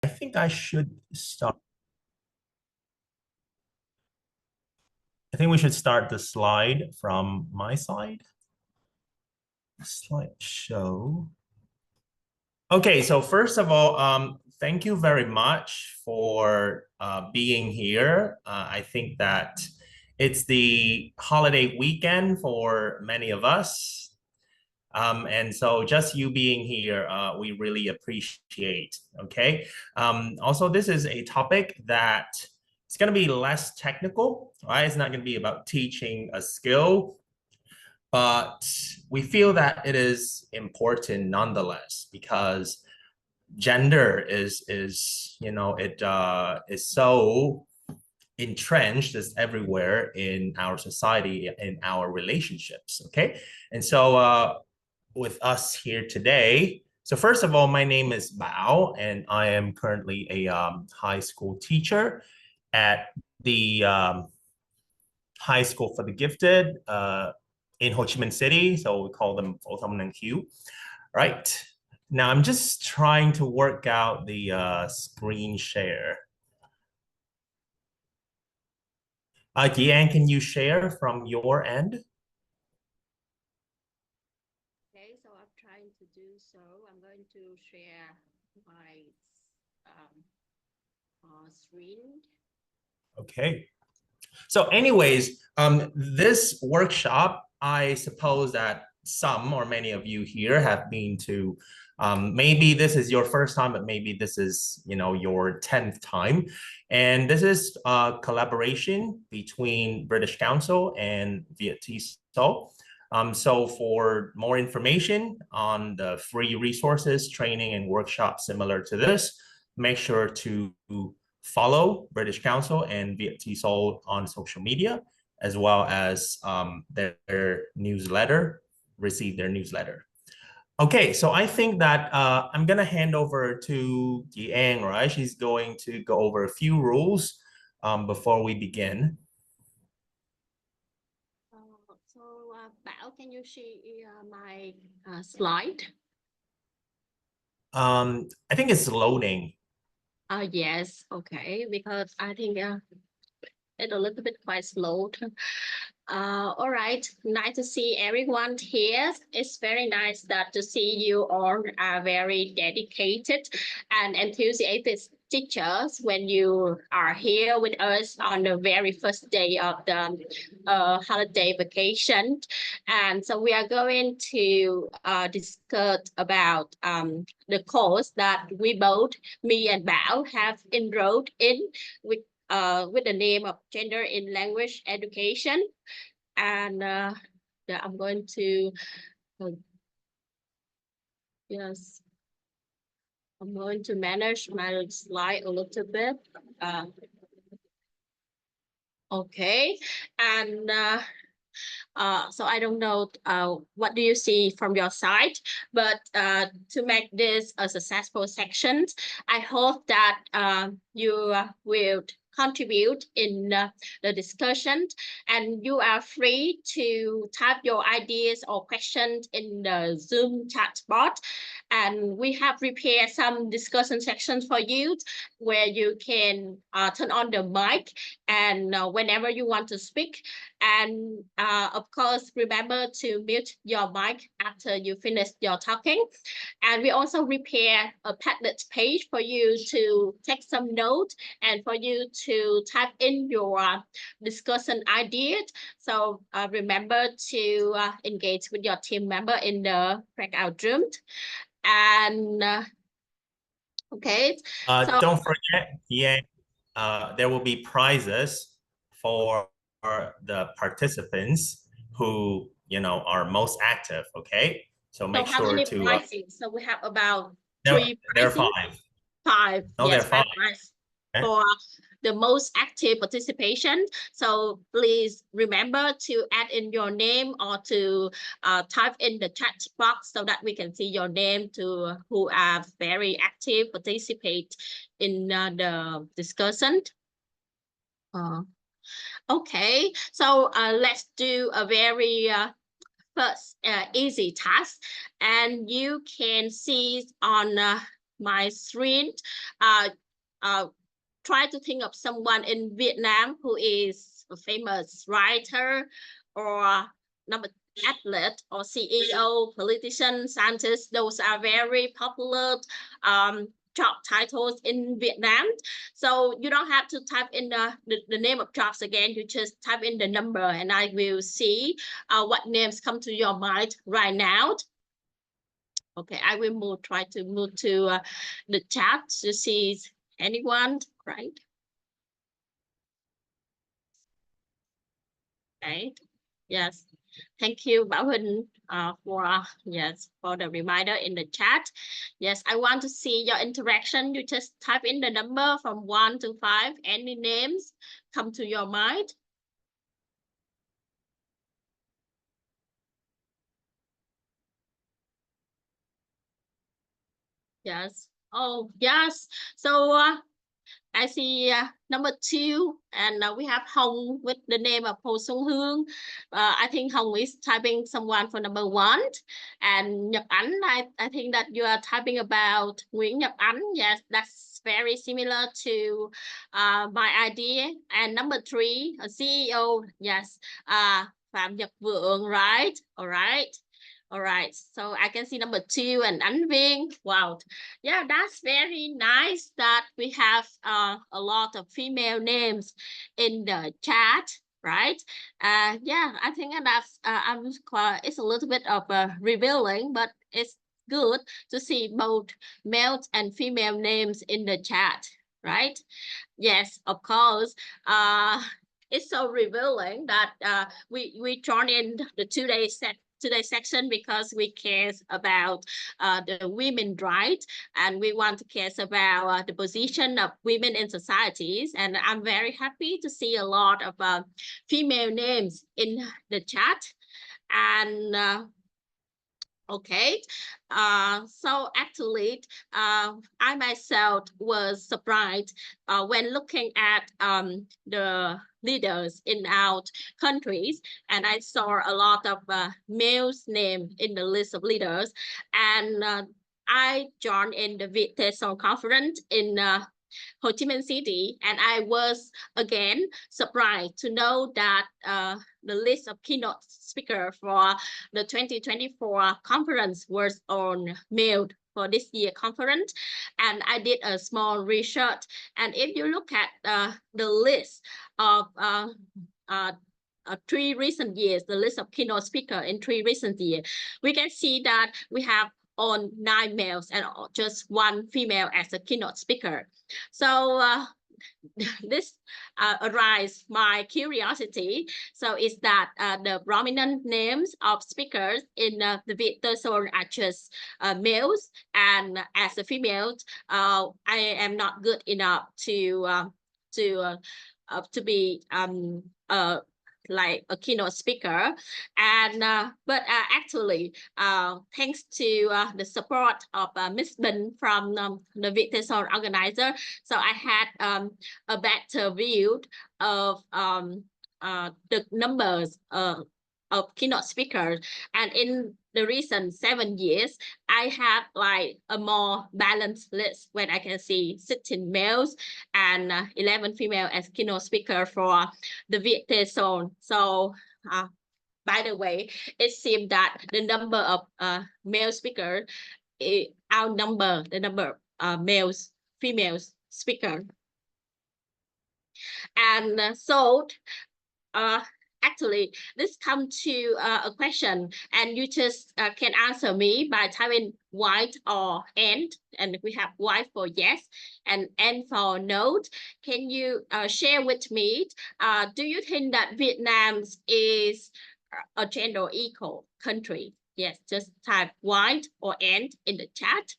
I think I should start. I think we should start the slide from my side. Slideshow. Okay, so first of all, thank you very much for being here. I think that it's the holiday weekend for many of us. And so just you being here, we really appreciate, okay? Also, this is a topic that it's going to be less technical, right? It's not going to be about teaching a skill, but we feel that it is important nonetheless because gender is it is so entrenched as everywhere in our society, in our relationships, okay? And so with us here today, so first of all, my name is Bao, and I am currently a high school teacher at the High School for the Gifted in Ho Chi Minh City. So we call them Phổ Thông Năng Khiếu. Right. Now I'm just trying to work out the screen share. Deanne, can you share from your end? Okay, so I'm trying to do so. I'm going to share my screen. Okay. So anyways, this workshop, I suppose that some or many of you here have been to, maybe this is your first time, but maybe this is, your 10th time. And this is a collaboration between British Council and VietTESOL. So for more information on the free resources, training, and workshops similar to this, make sure to follow British Council and VietTESOL on social media, as well as their newsletter, receive their newsletter. Okay, so I think that I'm going to hand over to Deanne, right? She's going to go over a few rules before we begin. Bảo, can you share my slide? I think it's loading. Yes, okay, because I think it's a little bit quite slow. All right, nice to see everyone here. It's very nice that to see you all are very dedicated and enthusiastic teachers when you are here with us on the very first day of the holiday vacation. And so we are going to discuss about the course that we both, me and Bao, have enrolled in with the name of Gender in Language Education. And I'm going to, yes, I'm going to manage my slide a little bit. Okay, and so I don't know what do you see from your side, but to make this a successful section, I hope that you will contribute in the discussion, and you are free to type your ideas or questions in the Zoom chat box. And we have prepared some discussion sections for you where you can turn on the mic and whenever you want to speak. And of course, remember to mute your mic after you finish your talking. And we also prepare a Padlet page for you to take some notes and for you to type in your discussion ideas. So remember to engage with your team member in the breakout room. And okay. So Don't forget, yeah, there will be prizes for the participants who are most active. Okay, so make how sure many to. prizes? So we have about There, 3 there are prizes. five. Five, No, there yes, are five five. prizes Okay. for the most active participation. So please remember to add in your name or to type in the chat box so that we can see your name to who are very active participate in the discussion. Okay, so let's do a very first easy task, and you can see on my screen, uh, try to think of someone in Vietnam who is a famous writer or number athlete or CEO, politician, scientist. Those are very popular job titles in Vietnam. So you don't have to type in the name of jobs again. You just type in the number and I will see what names come to your mind right now. Okay, I will try to move to the chat to see anyone, right? Right. Yes. Thank you, Bảo Huỳnh, for the reminder in the chat. Yes, I want to see your interaction. You just type in the number from 1 to 5. Any names come to your mind? Yes. Oh, yes. So I see number 2, and we have Hồng with the name of Hồ Xuân Hương. I think Hồng is typing someone for number 1. And Nhật Ánh, I think that you are typing about Nguyễn Nhật Ánh. Yes, that's very similar to my idea. And number 3, a CEO. Yes, Phạm Nhật Vượng, right? All right. All right, so I can see number 2 and Ánh Viên. Wow, yeah, that's very nice that we have a lot of female names in the chat, right? Yeah, I think that's it's a little bit of revealing, but it's good to see both male and female names in the chat, right? Yes, of course. It's so revealing that we join in the today's section because we care about the women rights and we want to care about the position of women in societies. And I'm very happy to see a lot of female names in the chat. And okay, so actually, I myself was surprised when looking at the leaders in our countries, and I saw a lot of males named in the list of leaders, and I joined in the VietTESOL conference in Ho Chi Minh City, and I was again surprised to know that the list of keynote speakers for the 2024 conference was on male for this year conference, and I did a small research. And if you look at the list of 3 recent years, the list of keynote speakers in 3 recent years, we can see that we have on 9 males and just 1 female as a keynote speaker. So this arise my curiosity. So is that the prominent names of speakers in the VietTESOL are just males, and as a female, I am not good enough to be like a keynote speaker. And but actually thanks to the support of Miss Bình from the VietTESOL organizer, so I had a better view of the numbers of keynote speakers. And in the recent 7 years, I have like a more balanced list when I can see 16 males and 11 female as keynote speaker for the VietTESOL. So by the way, it seems that the number of male speakers outnumber the number of males, females speaker. And so actually, this comes to a question, and you just can answer me by typing white or and we have white for yes and for no. Can you share with me, do you think that Vietnam is a gender equal country? Yes, just type white or and in the chat.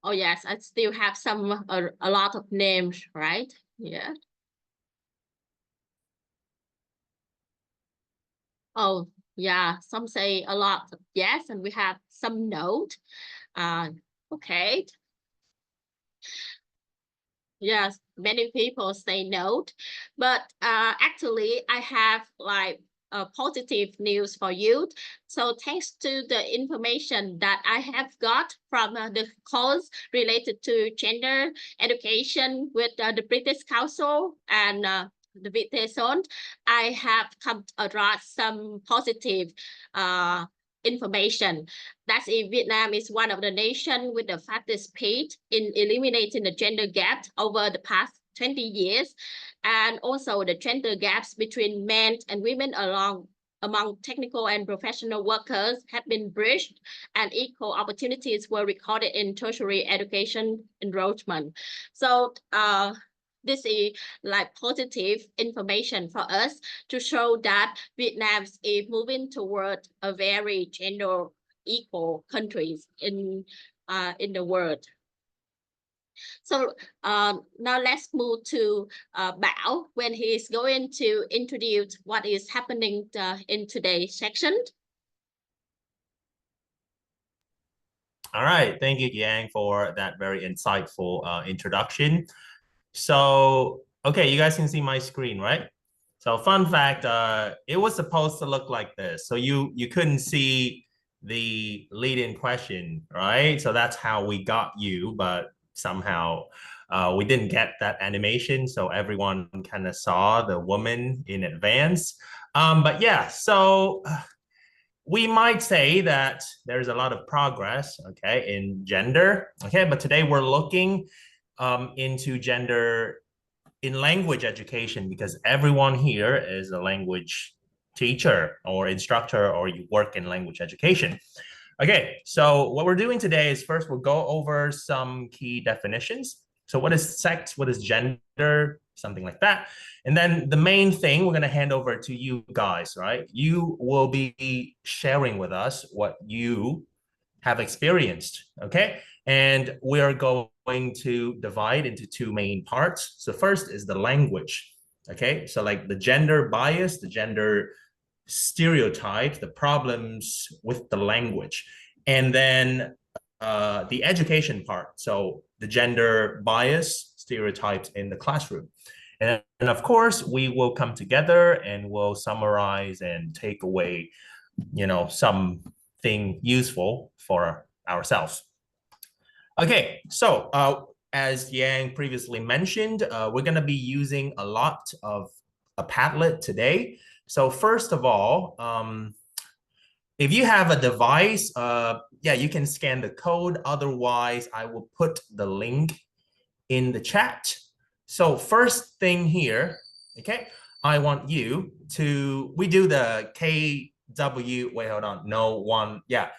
Oh yes, I still have a lot of names, right? Yeah. Oh, yeah, some say a lot of yes, and we have some note. Okay. Yes, many people say no, but actually I have like positive news for you. So thanks to the information that I have got from the course related to gender education with the British Council and the VietTESOL, I have come across some positive uh, information. That's in Vietnam is one of the nations with the fastest speed in eliminating the gender gap over the past 20 years, and also the gender gaps between men and women among technical and professional workers have been bridged, and equal opportunities were recorded in tertiary education enrollment. So this is like positive information for us to show that Vietnam is moving toward a very gender equal countries in the world. So now let's move to Bảo when he is going to introduce what is happening in today's section. All right. Thank you, Yang, for that very insightful introduction. So, okay, you guys can see my screen, right? So, fun fact, it was supposed to look like this. So you couldn't see the lead-in question, right? So that's how we got you, but somehow we didn't get that animation, so everyone kind of saw the woman in advance. But yeah, so we might say that there's a lot of progress, okay, in gender, okay, but today we're looking into gender in language education because everyone here is a language teacher or instructor or you work in language education. Okay, so what we're doing today is first we'll go over some key definitions. So what is sex? What is gender? Something like that. And then the main thing we're going to hand over to you guys, right? You will be sharing with us what you have experienced, okay? And we are going to divide into two main parts. So first is the language, okay? So like the gender bias, the gender stereotypes, the problems with the language. And then the education part, so the gender bias, stereotypes in the classroom. And of course, we will come together and we'll summarize and take away, something useful for ourselves. Okay, so as Yang previously mentioned, we're going to be using a lot of a Padlet today. So first of all, if you have a device, yeah, you can scan the code. Otherwise, I will put the link in the chat. So first thing here, okay, I want you to, we do the KW, wait, hold on, no one, yeah,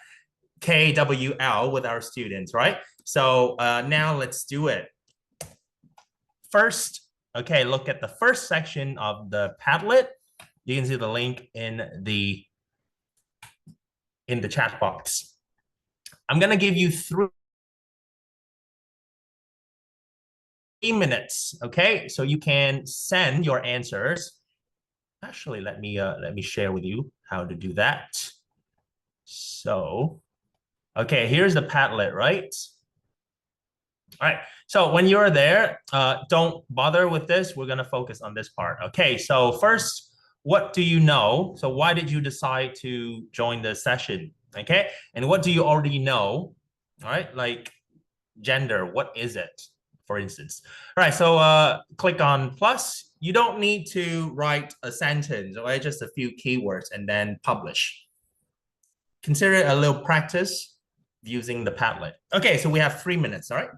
KWL with our students, right? So now let's do it. First, okay, look at the first section of the Padlet. You can see the link in the chat box. I'm gonna give you 3 minutes, okay? So you can send your answers. Actually, let me share with you how to do that. So, okay, here's the Padlet, right? All right, so when you're there, don't bother with this. We're gonna focus on this part. Okay, so first, what do you know? So why did you decide to join the session? Okay, and what do you already know? All right, like gender, what is it, for instance? All right, so click on plus. You don't need to write a sentence, right? Just a few keywords and then publish. Consider it a little practice using the Padlet. Okay, so we have 3 minutes, all right?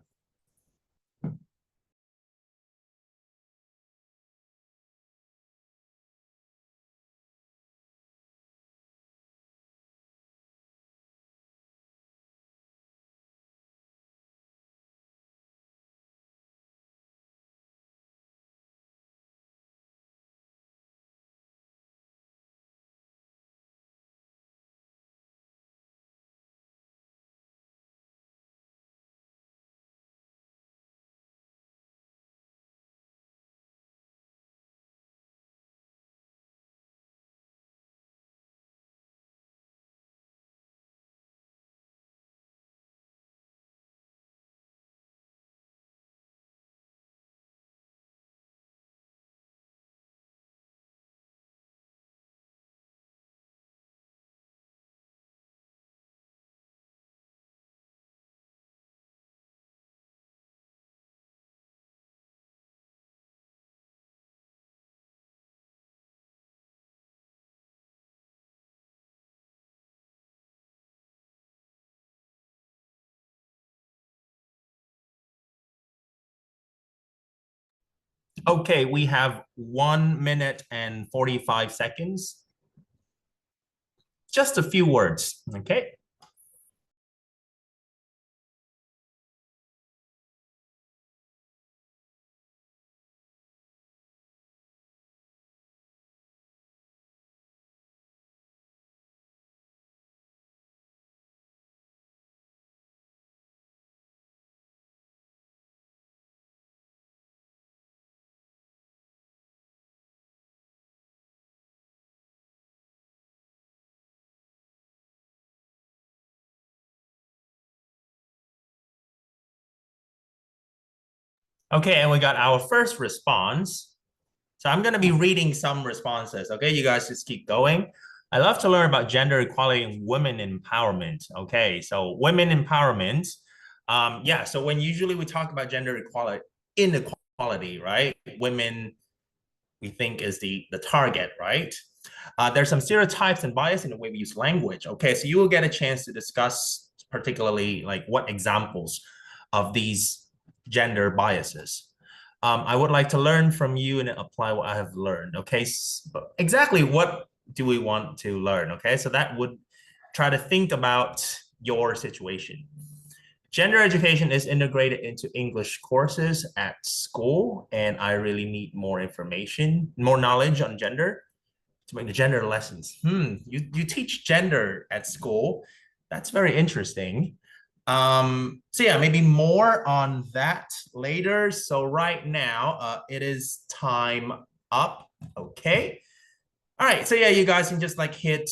Okay, we have 1 minute and 45 seconds. Just a few words, okay? Okay, and we got our first response. So I'm going to be reading some responses. Okay, you guys just keep going. I love to learn about gender equality and women empowerment. Okay, so women empowerment. Yeah, so when usually we talk about gender equality, inequality, right? Women, we think is the target, right? There's some stereotypes and bias in the way we use language. Okay, so you will get a chance to discuss particularly like what examples of these gender biases. I would like to learn from you and apply what I have learned. Okay, exactly what do we want to learn? Okay, so that would try to think about your situation. Gender education is integrated into English courses at school, and I really need more information, more knowledge on gender to make the gender lessons. You teach gender at school. That's very interesting. So yeah, maybe more on that later. So right now, it is time up. Okay. All right. So yeah, you guys can just like hit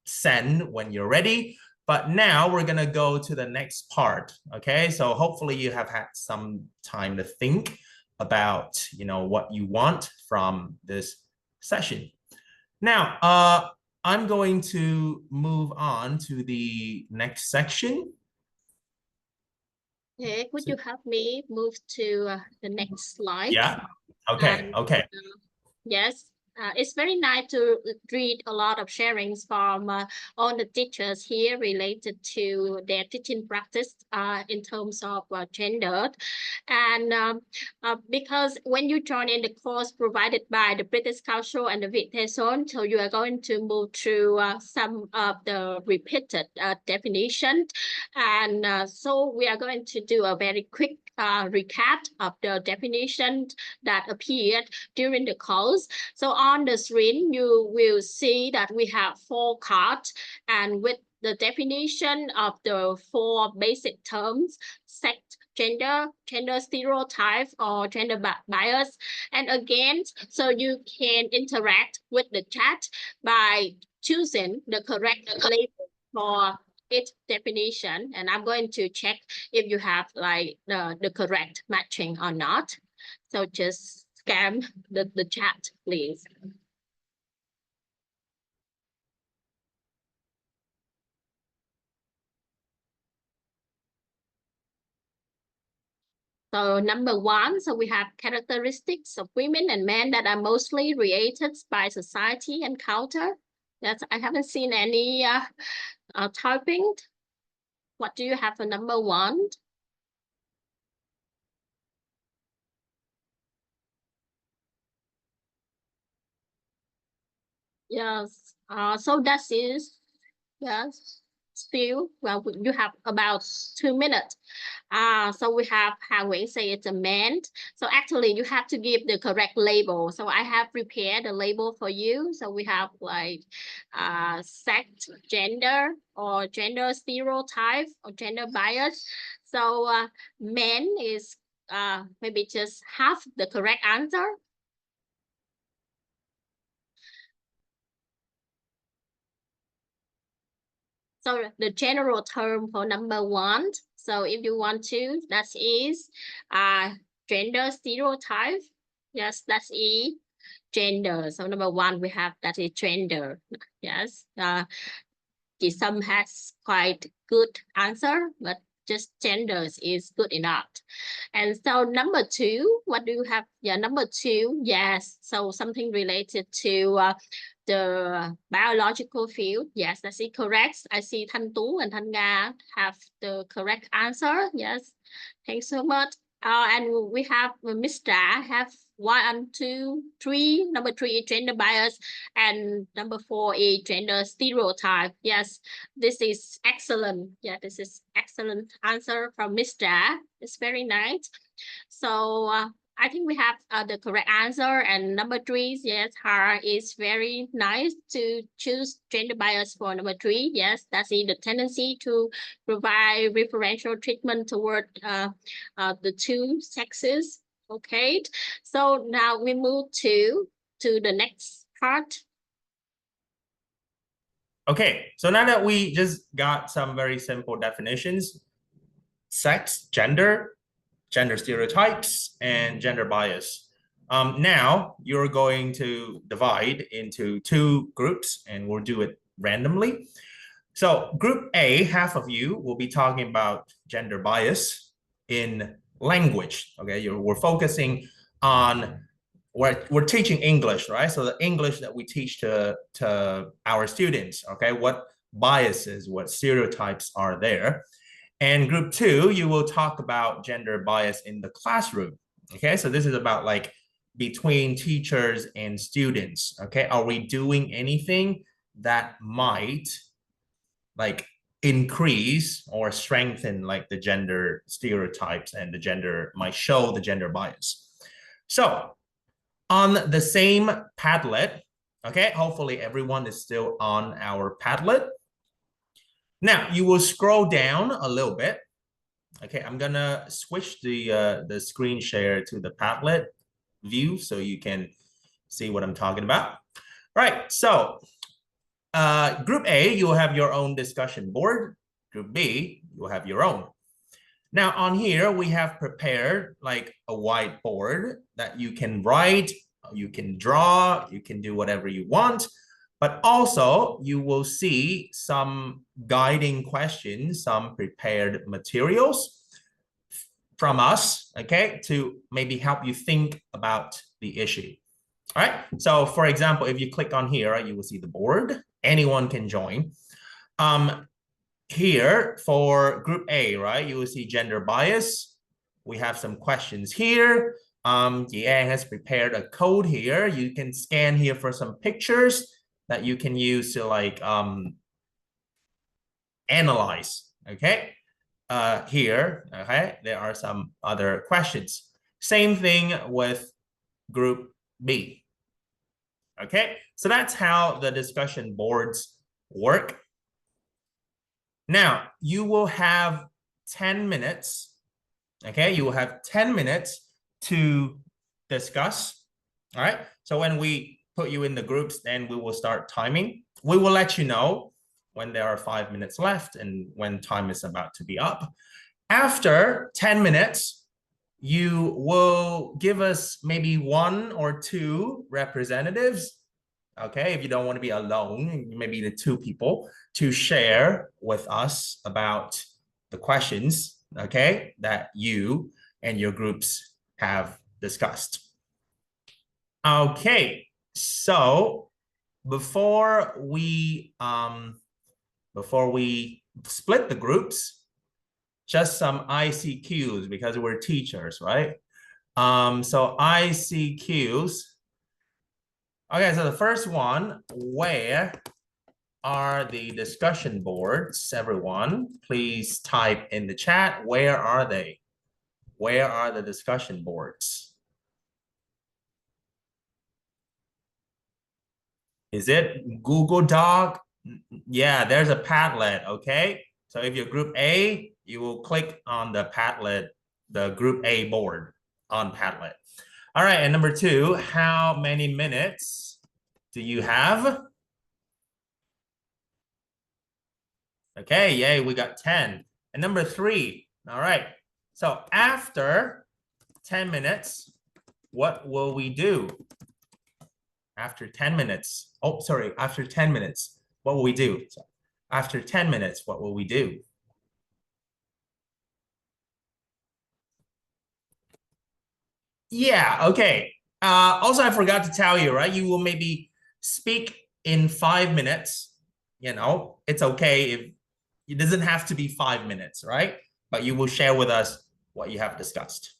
send when you're ready. But now we're gonna go to the next part. Okay. So hopefully you have had some time to think about what you want from this session. Now, I'm going to move on to the next section. Okay, would you help me move to the next slide? Yeah. Okay. And Okay. yes, it's very nice to read a lot of sharings from all the teachers here related to their teaching practice in terms of gender. And because when you join in the course provided by the British Council and the VietTESOL, so you are going to move through some of the repeated definition. And so we are going to do a very quick recap of the definition that appeared during the course. So on the screen, you will see that we have 4 cards, and with the definition of the 4 basic terms: sex, gender, gender stereotype, or gender bias. And again, so you can interact with the chat by choosing the correct label for each definition. And I'm going to check if you have like the correct matching or not. So just scan the chat, please. So number 1, so we have characteristics of women and men that are mostly related by society and culture. That's, I haven't seen any typing. What do you have for number 1? Yes. So that is, yes, still, well, you have about 2 minutes. So we have Hà Nguyễn say it's a man. So actually you have to give the correct label. So I have prepared a label for you. So we have like sex, gender, or gender stereotype, or gender bias. So men is maybe just half the correct answer. So the general term for number 1. So if you want to, that is gender stereotype. Yes, that's E, gender. So number 1 we have that is gender. Yes. Some has quite good answer, but just genders is good enough. And so number 2, what do you have? Yeah, number 2, yes. So something related to the biological field. Yes, that's it, correct. I see Thanh Tú and Thanh Nga have the correct answer. Yes, thanks so much. And we have Mr. have 1, 2, 3. Number 3 is gender bias, and number 4 is gender stereotype. Yes, this is excellent. Yeah, this is excellent answer from Mr. It's very nice. So I think we have the correct answer. And number 3, yes, her is very nice to choose gender bias for number 3. Yes, that's the tendency to provide preferential treatment toward the two sexes. Okay, so now we move to the next part. Okay, so now that we just got some very simple definitions, sex, gender stereotypes, and gender bias. Now you're going to divide into 2 groups and we'll do it randomly. So group A, half of you will be talking about gender bias in language. Okay, we're focusing on, we're teaching English, right? So the English that we teach to our students, okay, what biases, what stereotypes are there. And group 2, you will talk about gender bias in the classroom. Okay, so this is about like between teachers and students. Okay, are we doing anything that might like increase or strengthen like the gender stereotypes and the gender might show the gender bias? So on the same Padlet, okay, hopefully everyone is still on our Padlet. Now you will scroll down a little bit. Okay, I'm gonna switch the screen share to the Padlet view so you can see what I'm talking about. Right, so group A, you will have your own discussion board. Group B, you will have your own. Now on here, we have prepared like a whiteboard that you can write, you can draw, you can do whatever you want. But also you will see some guiding questions, some prepared materials from us, okay, to maybe help you think about the issue. All right, so for example, if you click on here, right, you will see the board. Anyone can join. Here for group A, right, you will see gender bias. We have some questions here. Yang has prepared a code here. You can scan here for some pictures that you can use to like analyze, okay? Here, okay, there are some other questions. Same thing with group B, okay? So that's how the discussion boards work. Now, you will have 10 minutes, okay? You will have 10 minutes to discuss, all right? So when we put you in the groups, then we will start timing. We will let you know when there are 5 minutes left and when time is about to be up. After 10 minutes, you will give us maybe 1 or 2 representatives, okay? If you don't want to be alone, maybe the 2 people to share with us about the questions, okay, that you and your groups have discussed. Okay, so before we split the groups, just some ICQs because we're teachers, right? So ICQs. Okay, so the first one, where are the discussion boards? Everyone, please type in the chat. Where are they? Where are the discussion boards? Is it Google Doc? Yeah, there's a Padlet, okay? So if you're group A, you will click on the Padlet, the group A board on Padlet. All right, and number 2, how many minutes do you have? Okay, yay, we got 10. And number 3, all right. So after 10 minutes, what will we do? After 10 minutes, oh, sorry, after 10 minutes, what will we do? So after 10 minutes, what will we do? Yeah, okay. Also, I forgot to tell you, right? You will maybe speak in 5 minutes. You know, it's okay if it doesn't have to be 5 minutes, right? But you will share with us what you have discussed.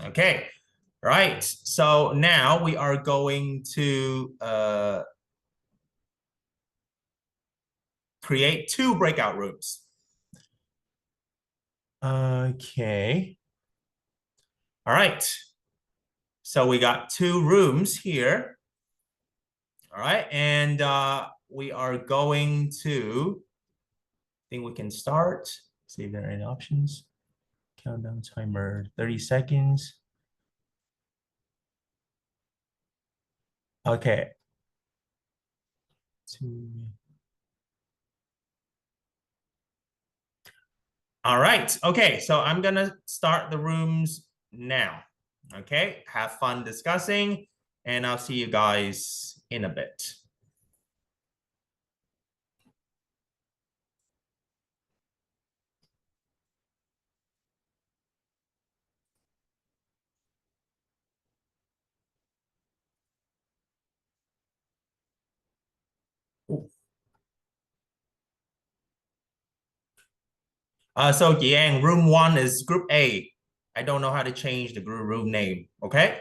Okay, right. So now we are going to create two breakout rooms. Okay. All right. So we got two rooms here. All right. And we are going to, I think we can start. See if there are any options. Countdown timer, 30 seconds. Okay. Two. All right. Okay. So I'm going to start the rooms now. Okay. Have fun discussing, and I'll see you guys in a bit. So Yang, room one is group A. I don't know how to change the group room name. Okay.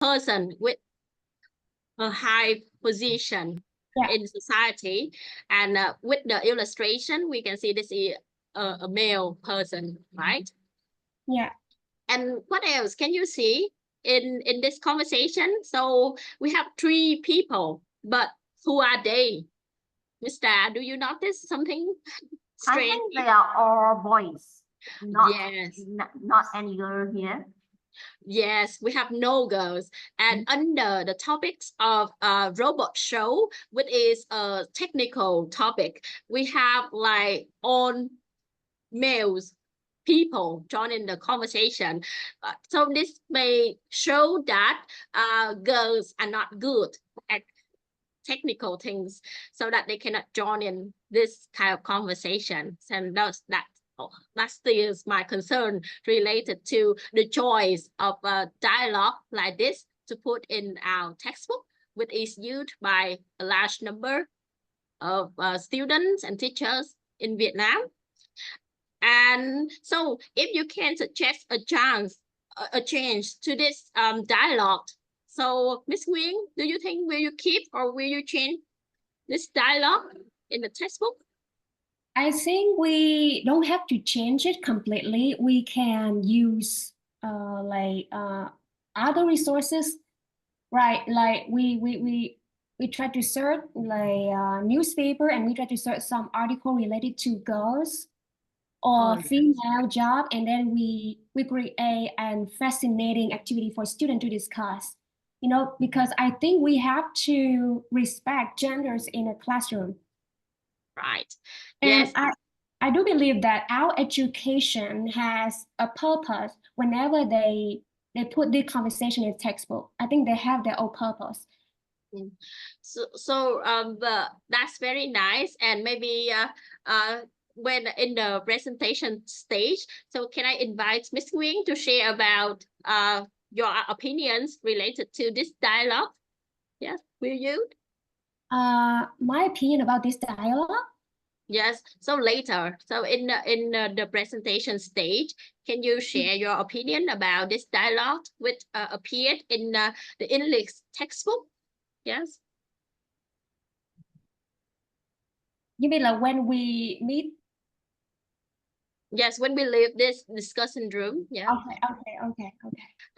person with a high position Yeah. in society, and with the illustration we can see this is a male person, right? Yeah. And what else can you see in this conversation? So we have three people, but who are they? Mr. Do you notice something I strange? think they are all boys, Yes. not any girl here. Yes, we have no girls. And under the topics of robot show, which is a technical topic, we have like all males people joining the conversation. So this may show that girls are not good at technical things, so that they cannot join in this kind of conversation. And that still is my concern related to the choice of a dialogue like this to put in our textbook, which is used by a large number of students and teachers in Vietnam. And so if you can suggest a change to this dialogue, so Miss Nguyen, do you think will you keep or will you change this dialogue in the textbook? I think we don't have to change it completely. We can use other resources, right? Like we try to search like newspaper, and we try to search some article related to girls or female job, and then we create a fascinating activity for students to discuss. You know, because I think we have to respect genders in a classroom. Right. And Yes. I do believe that our education has a purpose whenever they put the conversation in textbook. I think they have their own purpose. But that's very nice. And maybe when in the presentation stage, so can I invite Miss Nguyen to share about your opinions related to this dialogue? Yes, will you? My opinion about this dialogue. Yes. So later, so in the presentation stage, can you share your opinion about this dialogue which appeared in the English textbook? Yes. You mean like when we meet? Yes, when we leave this discussion room. Yeah. Okay.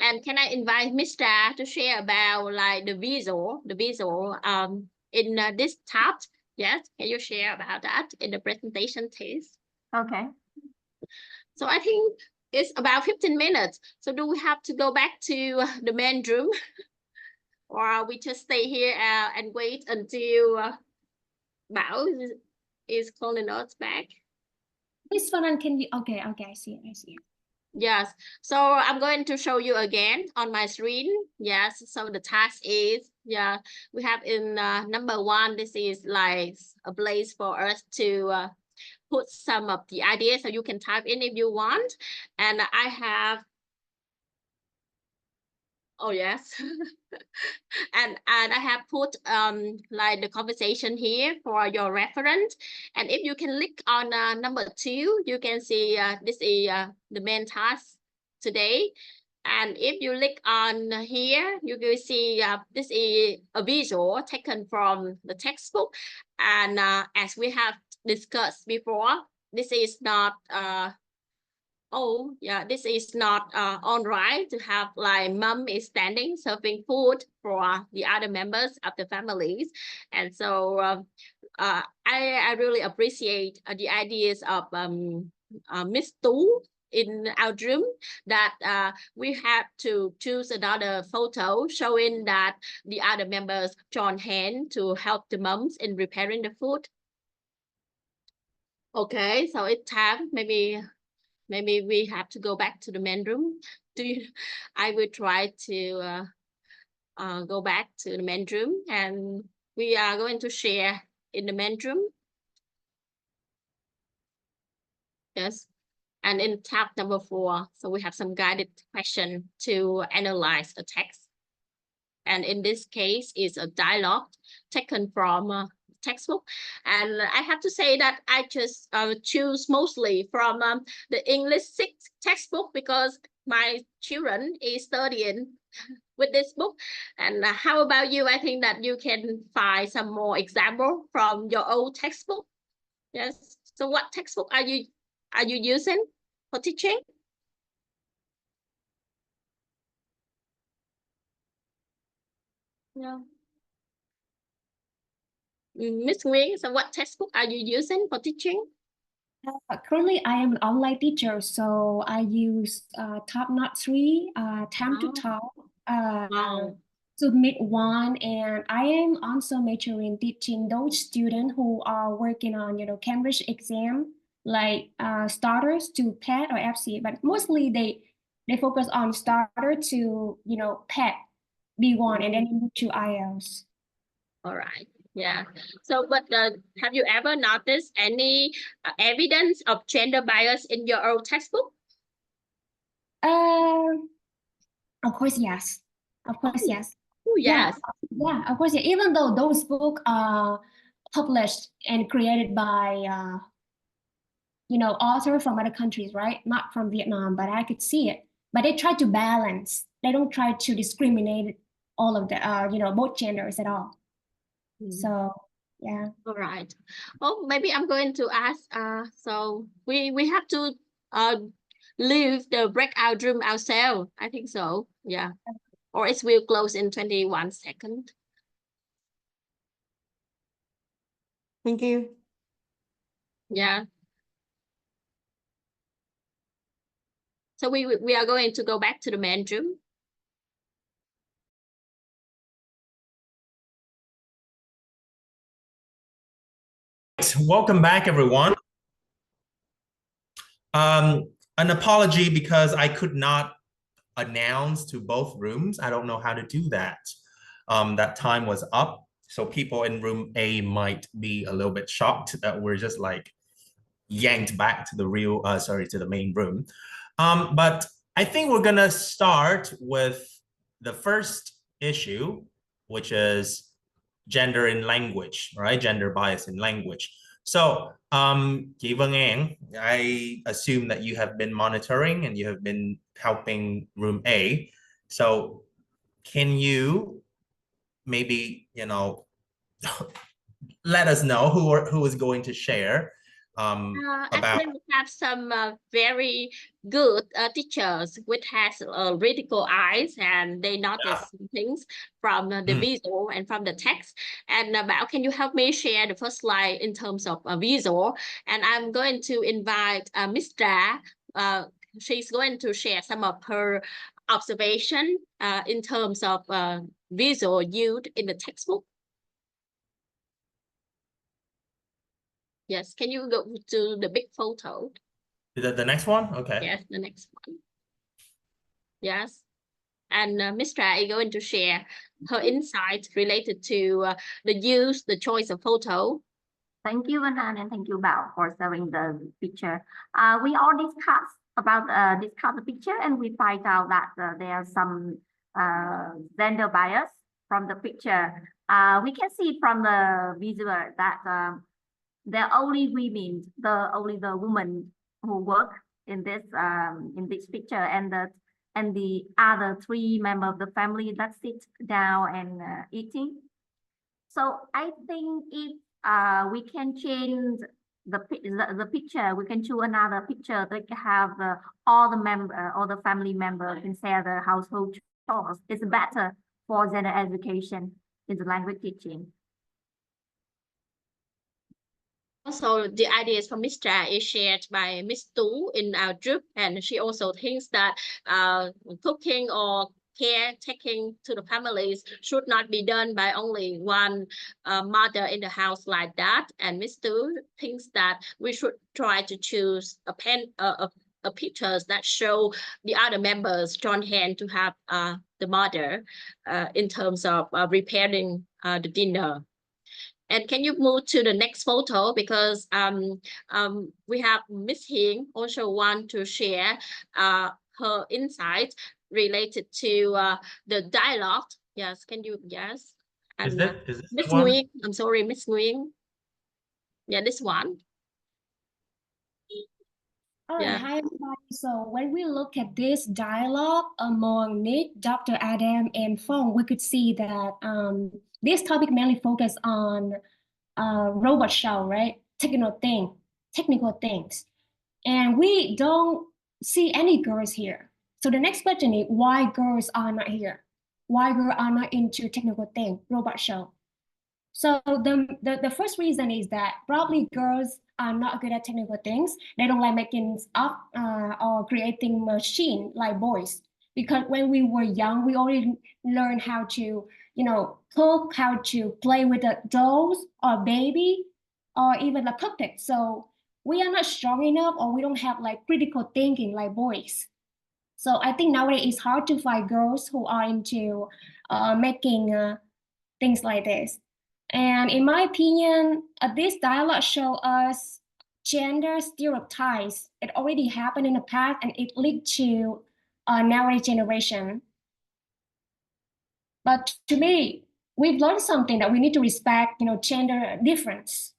And can I invite Mr. to share about like the visual in this tab? Yes, can you share about that in the presentation, please? Okay. So I think it's about 15 minutes. So do we have to go back to the main room? Or we just stay here and wait until Bảo is calling us back? This one, can you? Okay, I see it. Yes, so I'm going to show you again on my screen. Yes, so the task is, yeah, we have in number one, this is like a place for us to put some of the ideas, so you can type in if you want. And I have, oh yes, and I have put like the conversation here for your reference. And if you can click on number two, you can see this is the main task today. And if you click on here, you will see this is a visual taken from the textbook. And as we have discussed before, this is not oh yeah, this is not all right to have like mom is standing serving food for the other members of the families. And so I really appreciate the ideas of Miss Tu in our room, that we have to choose another photo showing that the other members join hand to help the moms in preparing the food. Okay, so it's time, maybe we have to go back to the main room. I will try to go back to the main room, and we are going to share in the main room. Yes. And in tab number 4, so we have some guided question to analyze a text. And in this case, it's a dialogue taken from textbook. And I have to say that I just choose mostly from the English 6 textbook, because my children is studying with this book. And how about you? I think that you can find some more example from your old textbook. Yes. So what textbook are you using for teaching? Yeah. Miss Nguyen, so what textbook are you using for teaching? Currently, I am an online teacher, so I use Top Knot 3, Time to Oh, Talk, wow. Submit 1, and I am also majoring in teaching those students who are working on, Cambridge exam, like starters to PET or FC, but mostly they focus on starter to, PET B1 and then move to IELTS. All right. Yeah. So, but have you ever noticed any evidence of gender bias in your old textbook? Uh, of course, yes. Of Oh, course, yes. oh, Yeah, yes. yeah, of course, yeah. Even though those books are published and created by author from other countries, right? Not from Vietnam, but I could see it. But they try to balance. They don't try to discriminate all of the both genders at all. So yeah. All right. Oh, maybe I'm going to ask. So we have to leave the breakout room ourselves. I think so. Yeah. Or it will close in 21 seconds. Thank you. Yeah. So we are going to go back to the main room. Welcome back, everyone. An apology because I could not announce to both rooms. I don't know how to do that. That time was up. So people in room A might be a little bit shocked that we're just like yanked back to the main room. But I think we're gonna start with the first issue, which is gender in language, right? Gender bias in language. So, Chị Vân An, I assume that you have been monitoring and you have been helping room A. So, can you maybe, let us know who is going to share about. Actually, we have some very good teachers which has critical eyes and they notice things from the visual and from the text. And Bảo, can you help me share the first slide in terms of visual? And I'm going to invite Miss Tra. She's going to share some of her observation in terms of visual used in the textbook. Yes, can you go to the big photo? The next one? Okay. Yes, the next one. Yes. And Ms. Tra is going to share her insights related to the choice of photo. Thank you, Vanan, and thank you, Bao, for sharing the picture. We all discussed the picture, and we find out that there are some gender bias from the picture. We can see from the visual that they're only women, only the women who work in this picture, and the other three members of the family that sit down and eating. So I think if we can change the picture, we can choose another picture that have all the family members can share the household chores. It's better for gender education in the language teaching. Also, the ideas from Ms. Tra is shared by Ms. Tu in our group, and she also thinks that cooking or caretaking to the families should not be done by only one mother in the house like that. And Ms. Tu thinks that we should try to choose a pictures that show the other members join hand to have the mother in terms of preparing the dinner. And can you move to the next photo, because we have Miss Hing also want to share her insights related to the dialogue. Yes, can you? Yes. And Is this Miss the one? Nguyen, I'm sorry, Miss Nguyen. Yeah, this one. All right, Yeah. hi everybody. So when we look at this dialogue among Nick, Dr. Adam, and Fong, we could see that this topic mainly focused on robot show, right? Technical things. And we don't see any girls here. So the next question is why girls are not here? Why girls are not into technical thing, robot show? So the first reason is that probably girls are not good at technical things. They don't like making up or creating machine like boys. Because when we were young, we already learned how to, cook, how to play with the dolls or baby, or even the puppet. So we are not strong enough, or we don't have like critical thinking like boys. So I think nowadays it's hard to find girls who are into making things like this. And in my opinion, this dialogue show us gender stereotypes. It already happened in the past, and it lead to nowadays generation. But to me, we've learned something that we need to respect, gender difference.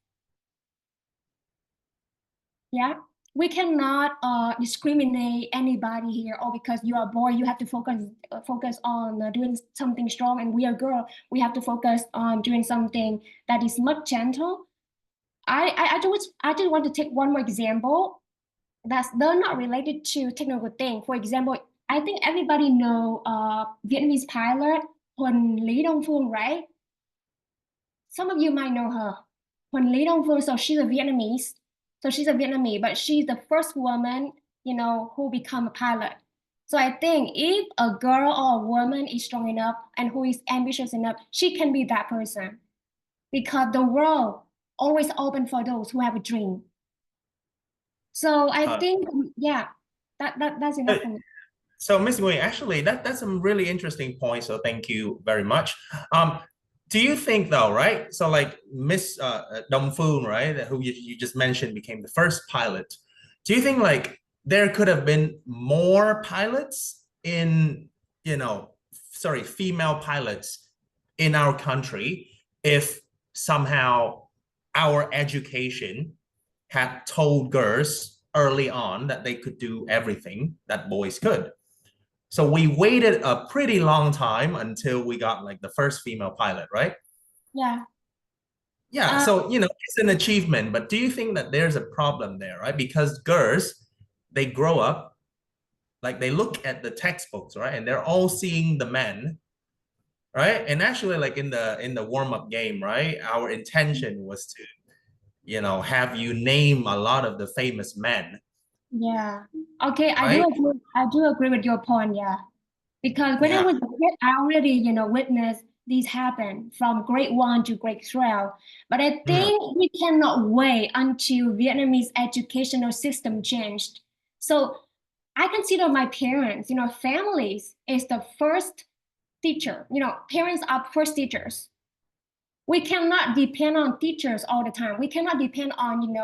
Yeah, we cannot discriminate anybody here. Or because you are a boy, you have to focus on doing something strong, and we are girl, we have to focus on doing something that is much gentle. I just want to take one more example that's they're not related to technical thing. For example, I think everybody know Vietnamese pilot Huỳnh Lý Đông Phương, right? Some of you might know her. Huỳnh Lý Đông Phương, so she's a Vietnamese. So she's a Vietnamese, but she's the first woman, who become a pilot. So I think if a girl or a woman is strong enough and who is ambitious enough, she can be that person. Because the world always open for those who have a dream. So I think, yeah, that's enough for me. So Ms. Nguyen, actually, that's some really interesting points. So thank you very much. Do you think though, right? So like Miss Dong Foon, right, who you just mentioned became the first pilot. Do you think like there could have been more pilots in, female pilots in our country if somehow our education had told girls early on that they could do everything that boys could? So we waited a pretty long time until we got like the first female pilot, right? Yeah. Yeah, so it's an achievement, but do you think that there's a problem there, right? Because girls, they grow up, like they look at the textbooks, right? And they're all seeing the men, right? And actually, like in the warm-up game, right? Our intention was to, have you name a lot of the famous men. Yeah. Okay, right? I do agree with your point, yeah. Because when I Yeah. was a kid, I already, witnessed these happen from grade 1 to grade 12. But I think we cannot wait until Vietnamese educational system changed. So I consider my parents, families is the first teacher. Parents are first teachers. We cannot depend on teachers all the time. We cannot depend on,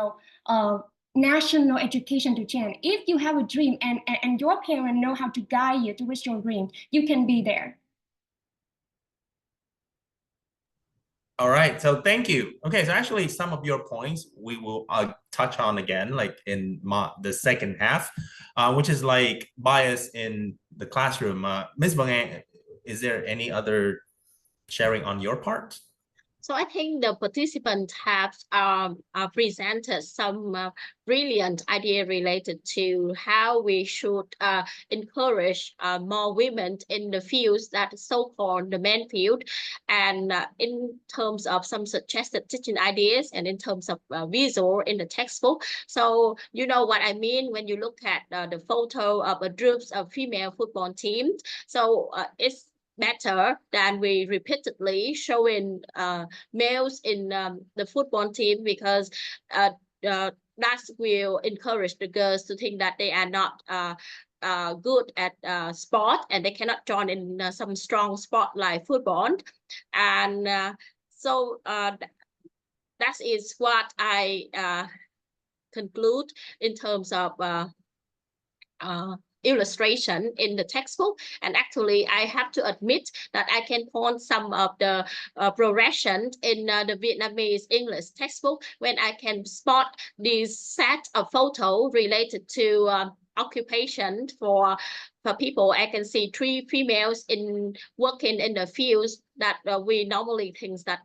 national education to change. If you have a dream and your parents know how to guide you to reach your dream, you can be there. All right, so thank you. Okay, so actually some of your points we will touch on again, like in the second half, which is like bias in the classroom. Ms. Vang An, is there any other sharing on your part? So I think the participants have presented some brilliant idea related to how we should encourage more women in the fields that is so-called the main field, and in terms of some suggested teaching ideas, and in terms of visual in the textbook. So you know what I mean when you look at the photo of a groups of female football teams. So it's better than we repeatedly showing males in the football team, because that will encourage the girls to think that they are not good at sport, and they cannot join in some strong sport like football. And so that is what I conclude in terms of illustration in the textbook. And actually, I have to admit that I can point some of the progression in the Vietnamese English textbook when I can spot this set of photo related to occupation for people. I can see 3 females in working in the fields that we normally think that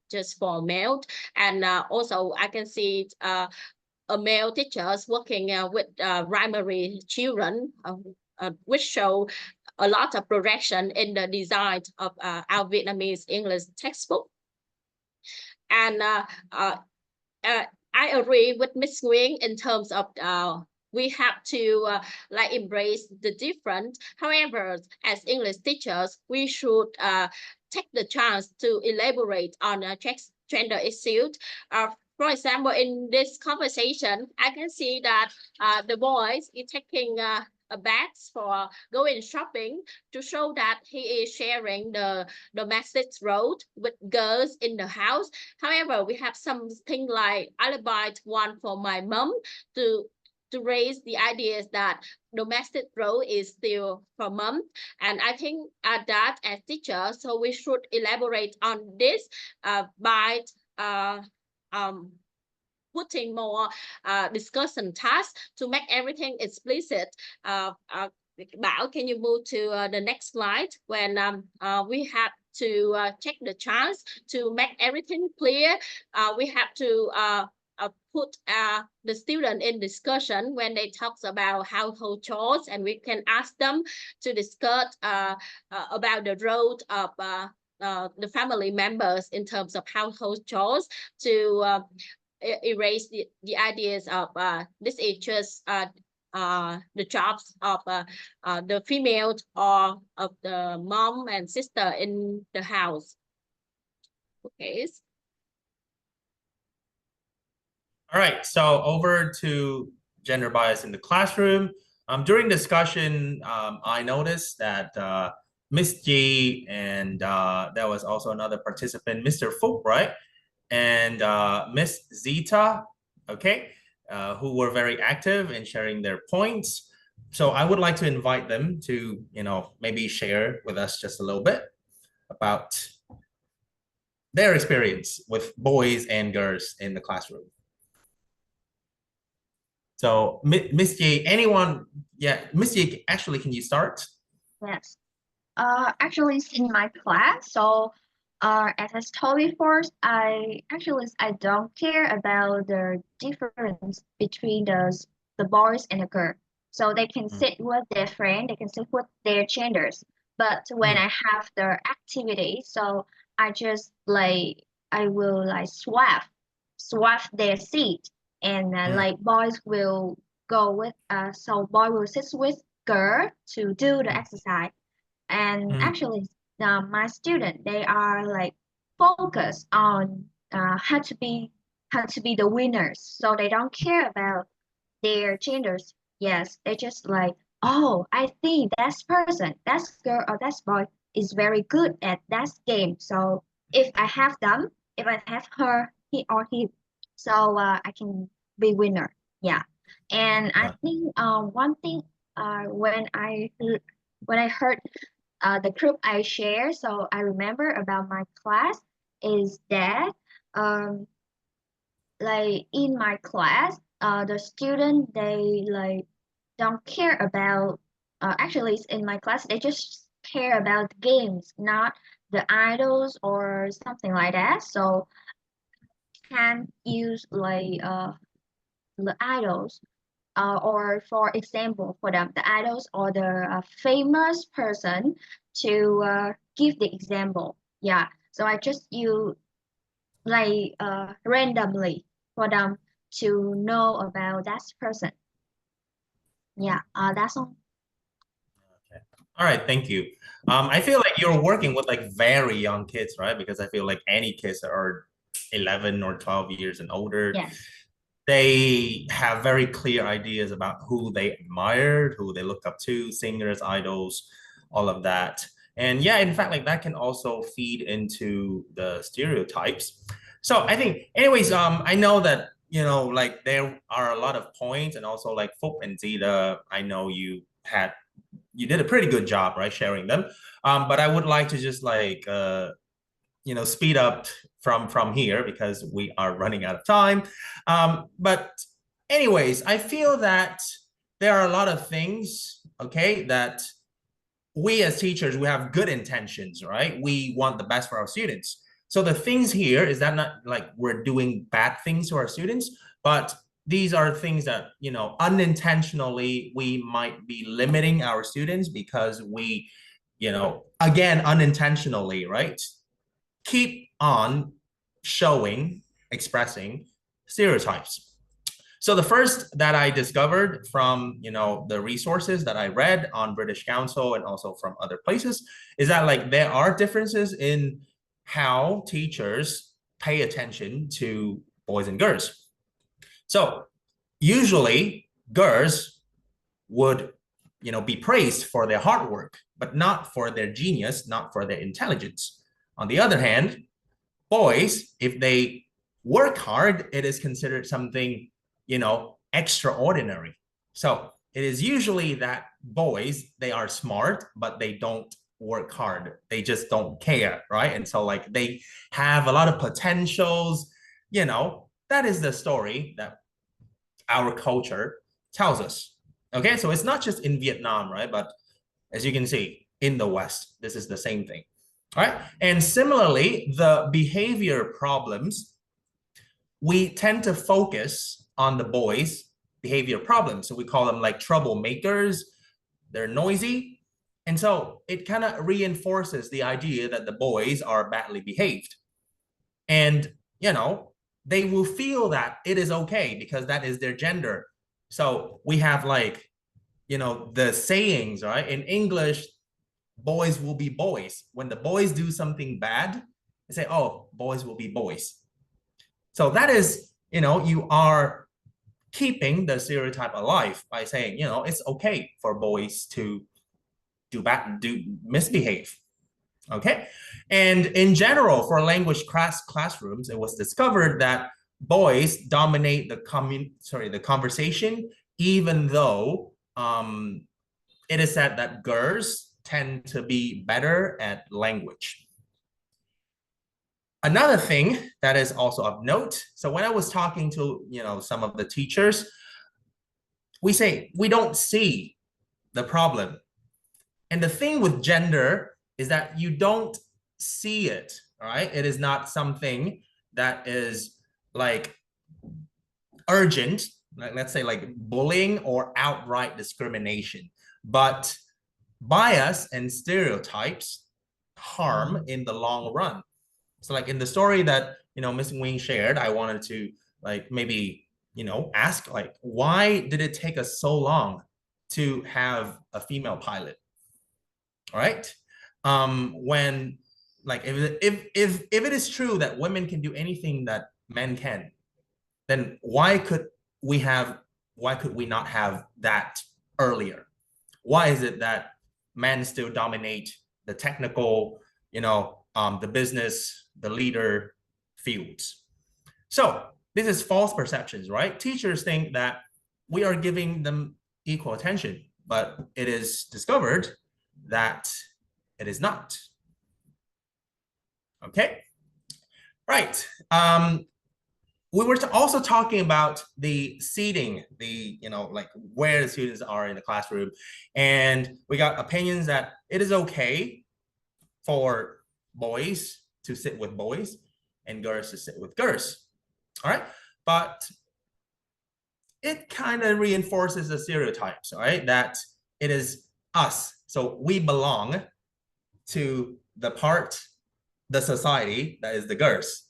just for male, and also I can see a male teachers working with primary children, which show a lot of progression in the design of our Vietnamese English textbook. And I agree with Ms. Nguyen in terms of we have to like embrace the different. However, as English teachers, we should take the chance to elaborate on gender issues. For example, in this conversation, I can see that the boys is taking a bags for going shopping to show that he is sharing the domestic role with girls in the house. However, we have something like alibi one for my mom to raise the ideas that domestic role is still for mom. And I think that as teachers, so we should elaborate on this by putting more discussion tasks to make everything explicit. Bảo, can you move to the next slide when we have to check the chance to make everything clear. We have to put the student in discussion when they talk about household chores, and we can ask them to discuss about the role of the family members in terms of household chores to erase the ideas of this is just the jobs of the female or of the mom and sister in the house. Okay. All right, so over to gender bias in the classroom. During discussion, I noticed that Miss G and there was also another participant, Mr. Phúc, right? And Miss Zita, okay, who were very active in sharing their points. So I would like to invite them to, maybe share with us just a little bit about their experience with boys and girls in the classroom. So Miss J, anyone? Yeah, Miss J, actually, can you start? Yes. Actually, it's in my class. So, as I told before, I don't care about the difference between the boys and the girl. So they can sit with their friend, they can sit with their genders. But when I have the activity, so I just I will swap their seat, and like boys will go with so boy will sit with girl to do the exercise. And actually, my student, they are like focused on how to be the winners. So they don't care about their genders. Yes, they just like, oh, I think that person, that girl or that boy is very good at that game. So if I have them, if I have her, he or he, so I can be winner. Yeah. And I think one thing when I heard the group I share, so I remember about my class is that like in my class, the student they like don't care about actually in my class they just care about the games, not the idols or something like that. So can use like the idols or for example for them the idols or the famous person to give the example. Yeah, so I just use like randomly for them to know about that person. Yeah, that's all. Okay. All right, thank you. I feel like you're working with like very young kids, right? Because I feel like any kids that are 11 or 12 years and older, Yes. they have very clear ideas about who they admired, who they look up to, singers, idols, all of that. And yeah, in fact, like that can also feed into the stereotypes. So I think, anyways, I know that, like there are a lot of points, and also like Phúc and Zita, I know you you did a pretty good job, right, sharing them. But I would like to just like speed up from here because we are running out of time. But anyways, I feel that there are a lot of things, okay, that we as teachers, we have good intentions, right? We want the best for our students. So the things here is that not like we're doing bad things to our students, but these are things that, unintentionally we might be limiting our students because we, again, unintentionally, right, keep on expressing stereotypes. So the first that I discovered from, the resources that I read on British Council and also from other places is that like there are differences in how teachers pay attention to boys and girls. So usually girls would, be praised for their hard work, but not for their genius, not for their intelligence. On the other hand, boys, if they work hard, it is considered something, extraordinary. So it is usually that boys, they are smart, but they don't work hard. They just don't care, right? And so like they have a lot of potentials, that is the story that our culture tells us. Okay, so it's not just in Vietnam, right? But as you can see, in the West, this is the same thing. All right. And similarly, the behavior problems, we tend to focus on the boys' behavior problems. So we call them like troublemakers. They're noisy. And so it kind of reinforces the idea that the boys are badly behaved. And, they will feel that it is okay because that is their gender. So we have like, the sayings, right? In English, boys will be boys. When the boys do something bad, they say, oh, boys will be boys. So that is, you are keeping the stereotype alive by saying, it's okay for boys to do misbehave. Okay. And in general, for language classrooms, it was discovered that boys dominate the conversation, even though it is said that girls tend to be better at language. Another thing that is also of note, so when I was talking to, some of the teachers, we say we don't see the problem. And the thing with gender is that you don't see it, all right? It is not something that is like urgent, like let's say like bullying or outright discrimination, but bias and stereotypes harm in the long run. So like in the story that, Ms. Wing shared, I wanted to like maybe, ask like, why did it take us so long to have a female pilot? All right. When like if it is true that women can do anything that men can, then why could we not have that earlier? Why is it that men still dominate the technical, the business, the leader fields? So this is false perceptions, right? Teachers think that we are giving them equal attention, but it is discovered that it is not. Okay, right. We were also talking about the seating, like where the students are in the classroom. And we got opinions that it is okay for boys to sit with boys and girls to sit with girls. All right. But it kind of reinforces the stereotypes, right? That it is us. So we belong to the society that is the girls,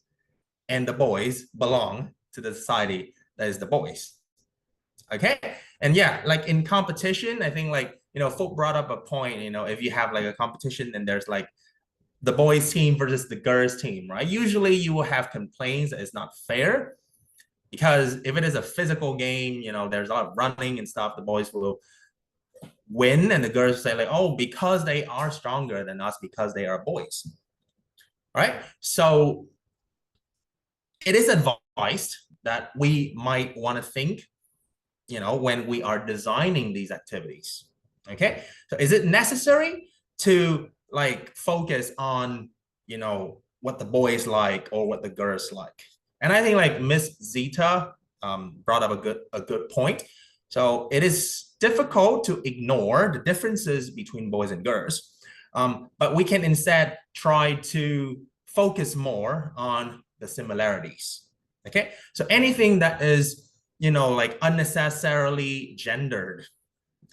and the boys belong to the society that is the boys. Okay. And yeah, like in competition, I think like, Folk brought up a point, if you have like a competition and there's like the boys team versus the girls team, right? Usually you will have complaints that it's not fair because if it is a physical game, there's a lot of running and stuff, the boys will win and the girls say like, oh, because they are stronger than us because they are boys. Right? So it is advised that we might want to think, when we are designing these activities. Okay, so is it necessary to like focus on, what the boys like or what the girls like? And I think like Miss Zita brought up a good point. So it is difficult to ignore the differences between boys and girls, but we can instead try to focus more on the similarities. Okay, so anything that is, like unnecessarily gendered,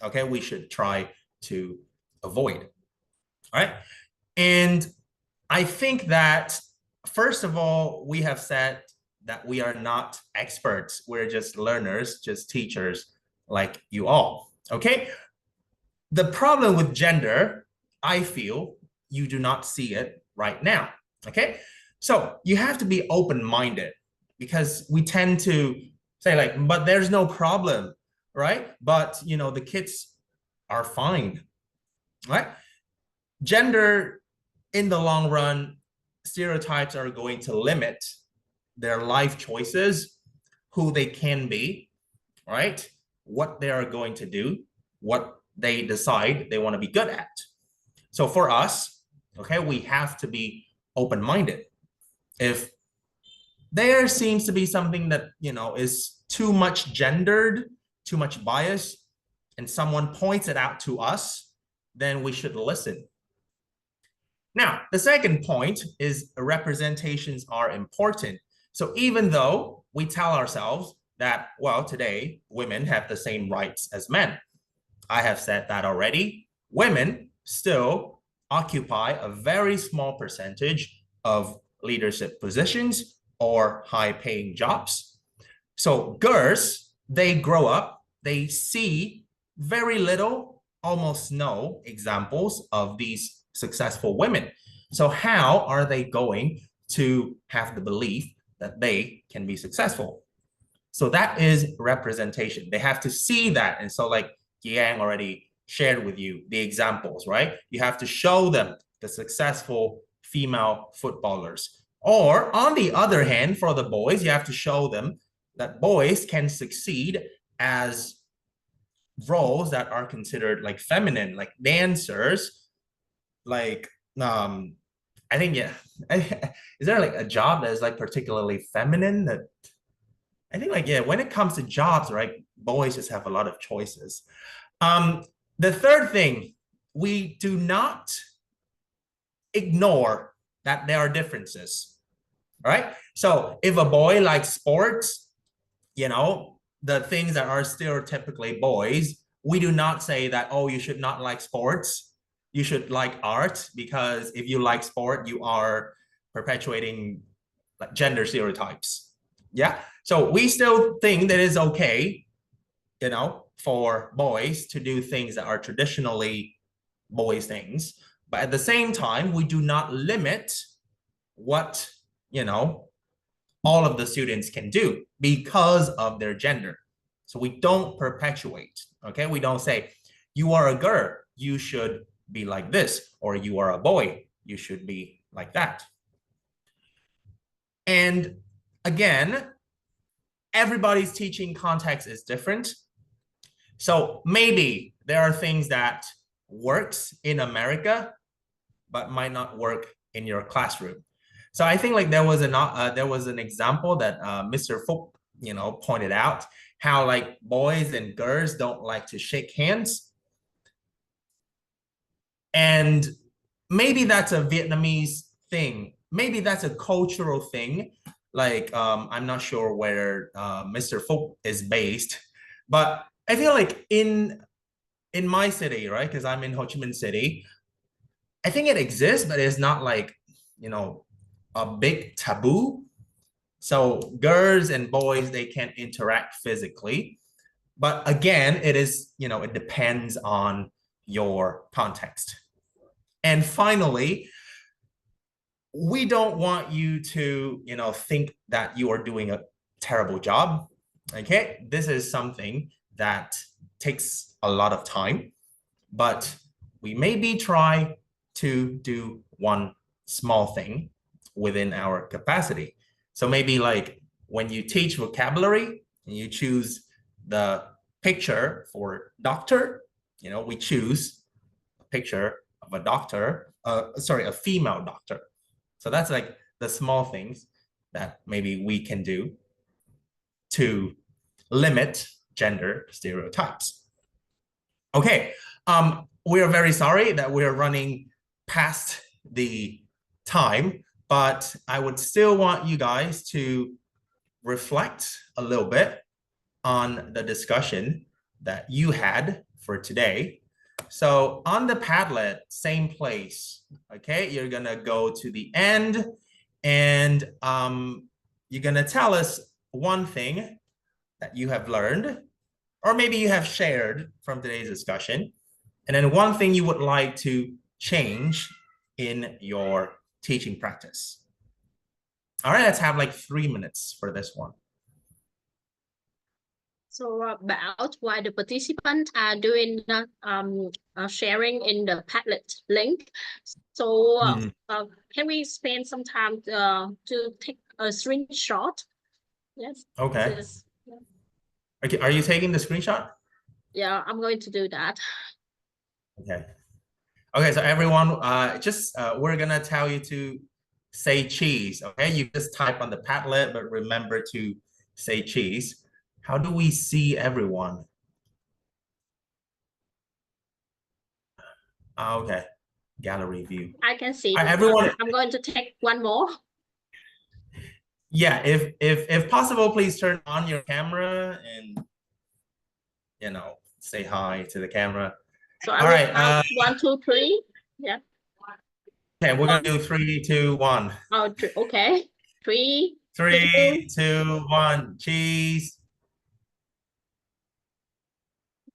okay, we should try to avoid. All right. And I think that, first of all, we have said that we are not experts. We're just learners, just teachers like you all. Okay. The problem with gender, I feel you do not see it right now. Okay. So you have to be open-minded, because we tend to say like, but there's no problem, right? But, the kids are fine, right? Gender, in the long run, stereotypes are going to limit their life choices, who they can be, right? What they are going to do, what they decide they want to be good at. So for us, okay, we have to be open-minded. If there seems to be something that, is too much gendered, too much bias, and someone points it out to us, then we should listen. Now, the second point is representations are important. So even though we tell ourselves that, well, today women have the same rights as men, I have said that already, women still occupy a very small percentage of leadership positions or high-paying jobs. So girls, they grow up, they see very little, almost no examples of these successful women. So how are they going to have the belief that they can be successful? So that is representation. They have to see that. And so like Yang already shared with you the examples, right? You have to show them the successful female footballers. Or on the other hand, for the boys, you have to show them that boys can succeed as roles that are considered like feminine, like dancers, like I think, yeah. Is there like a job that is like particularly feminine? That I think like, yeah, when it comes to jobs, right, boys just have a lot of choices. The third thing, we do not ignore that there are differences, right? So if a boy likes sports, the things that are stereotypically boys, we do not say that, oh, you should not like sports, you should like art, because if you like sport, you are perpetuating like gender stereotypes. Yeah. So we still think that it's okay, for boys to do things that are traditionally boys things. But at the same time, we do not limit what, all of the students can do because of their gender. So we don't perpetuate, okay? We don't say, you are a girl, you should be like this, or you are a boy, you should be like that. And again, everybody's teaching context is different. So maybe there are things that works in America, but might not work in your classroom. So I think like there was an example that Mr. Phúc, pointed out, how like boys and girls don't like to shake hands. And maybe that's a Vietnamese thing. Maybe that's a cultural thing. Like, I'm not sure where Mr. Phúc is based, but I feel like in my city, right? Because I'm in Ho Chi Minh City, I think it exists, but it's not like, a big taboo. So girls and boys, they can interact physically. But again, it is, it depends on your context. And finally, we don't want you to, think that you are doing a terrible job. Okay, this is something that takes a lot of time, but we maybe try to do one small thing within our capacity. So maybe like when you teach vocabulary and you choose the picture for doctor, we choose a picture of a doctor, sorry, a female doctor. So that's like the small things that maybe we can do to limit gender stereotypes. Okay, we are very sorry that we're running past the time, but I would still want you guys to reflect a little bit on the discussion that you had for today. So on the Padlet, same place, okay? You're gonna go to the end and you're gonna tell us one thing that you have learned, or maybe you have shared from today's discussion, and then one thing you would like to change in your teaching practice. All right, let's have like 3 minutes for this one. So about why the participants are doing sharing in the Padlet link. So can we spend some time to take a screenshot? Yes. Okay. Yes. Okay, are you taking the screenshot? Yeah, I'm going to do that. Okay. Okay, so everyone, we're gonna tell you to say cheese. Okay, you just type on the Padlet, but remember to say cheese. How do we see everyone? Okay, gallery view. I can see. Everyone, I'm going to take one more. yeah, if possible, please turn on your camera and say hi to the camera. So I all will right. count 1, 2, 3. Yeah. Okay, we're gonna do 3, 2, 1. Oh, okay. 3, 3, 2, 1. Cheese.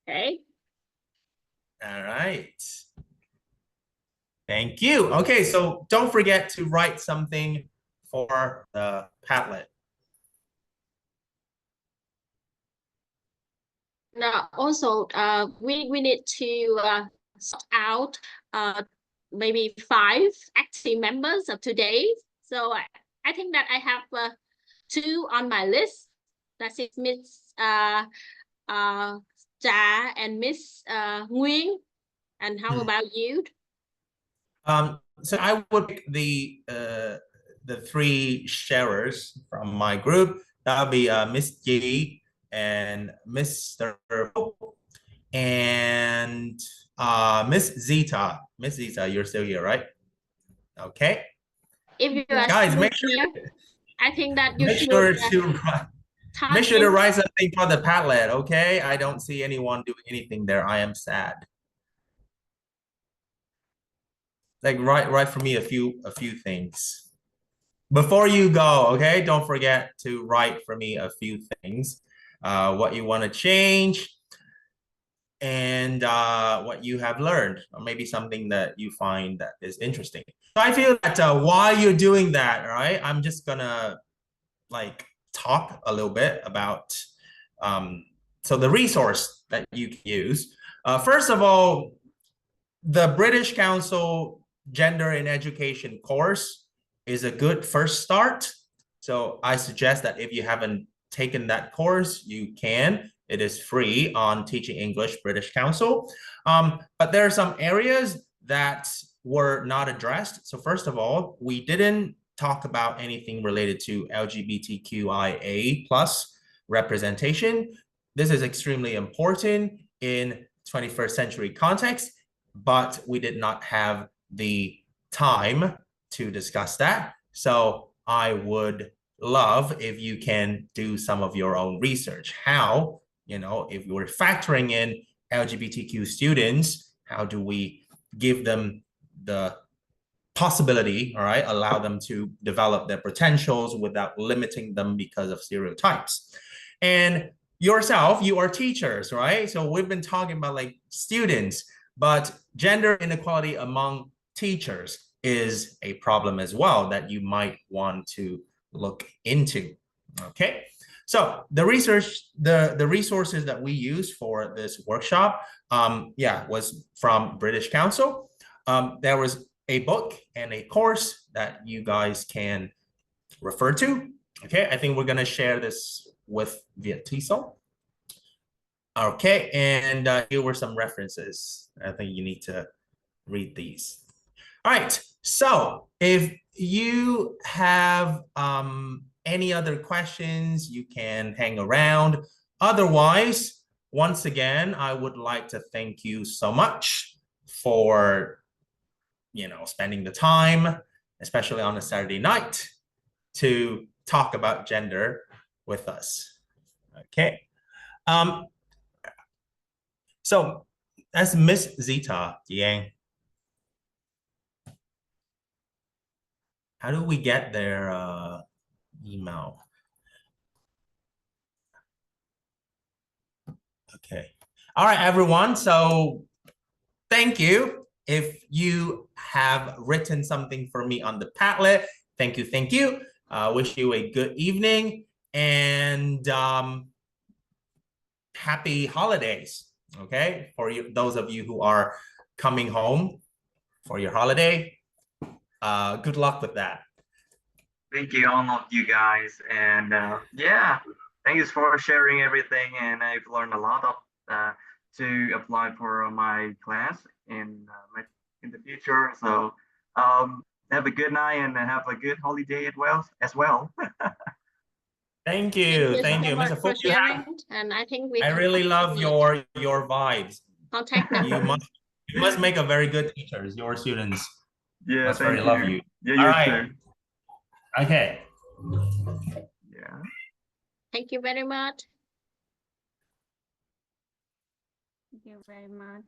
Okay. All right. Thank you. Okay, so don't forget to write something for the Padlet. Now, also, we need to sort out maybe 5 active members of today. So I think that I have 2 on my list. That is Miss Cha and Miss Nguyen. And how about you? So I would pick the 3 sharers from my group. That would be Miss Ji and Mr. Ho and Miss Zita. Miss Zita, you're still here, right? Okay. If you are Guys, still make sure here, I think that you make should sure to make sure to write something for the Padlet. Okay, I don't see anyone doing anything there. I am sad. Like write for me a few things before you go. Okay, don't forget to write for me a few things, what you want to change and what you have learned, or maybe something that you find that is interesting. So I feel that while you're doing that, right, I'm just gonna like talk a little bit about so the resource that you can use. First of all, the British Council Gender in Education course is a good first start. So I suggest that if you haven't taken that course, you can. It is free on Teaching English British Council. But there are some areas that were not addressed. So first of all, we didn't talk about anything related to LGBTQIA plus representation. This is extremely important in 21st century context, but we did not have the time to discuss that. So I would love if you can do some of your own research. How, if we're factoring in LGBTQ students, how do we give them the possibility, all right, allow them to develop their potentials without limiting them because of stereotypes? And yourself, you are teachers, right? So we've been talking about like students, but gender inequality among teachers is a problem as well that you might want to look into. Okay, so the resources that we use for this workshop, was from British Council. There was a book and a course that you guys can refer to. Okay, I think we're gonna share this with VietTESOL. Okay, and here were some references. I think you need to read these. All right, so if you have any other questions, you can hang around. Otherwise, once again, I would like to thank you so much for, spending the time, especially on a Saturday night, to talk about gender with us. Okay. So as Miss Zita Yang, how do we get their email? Okay. All right, everyone. So thank you. If you have written something for me on the Padlet, thank you, thank you. Wish you a good evening and happy holidays. Okay, for you, those of you who are coming home for your holiday, good luck with that. Thank you, all of you guys, and yeah, thanks for sharing everything. And I've learned a lot of to apply for my class in the future. So have a good night and have a good holiday as well. Thank Thank you, you thank so you, much Mr. for Fook. sharing. And I think we I can really love your vibes. contact number. You must make a very good teachers. Your students Yeah, must thank very love you. Yeah, All you right. too. Okay. Yeah. Thank you very much. Thank you very much.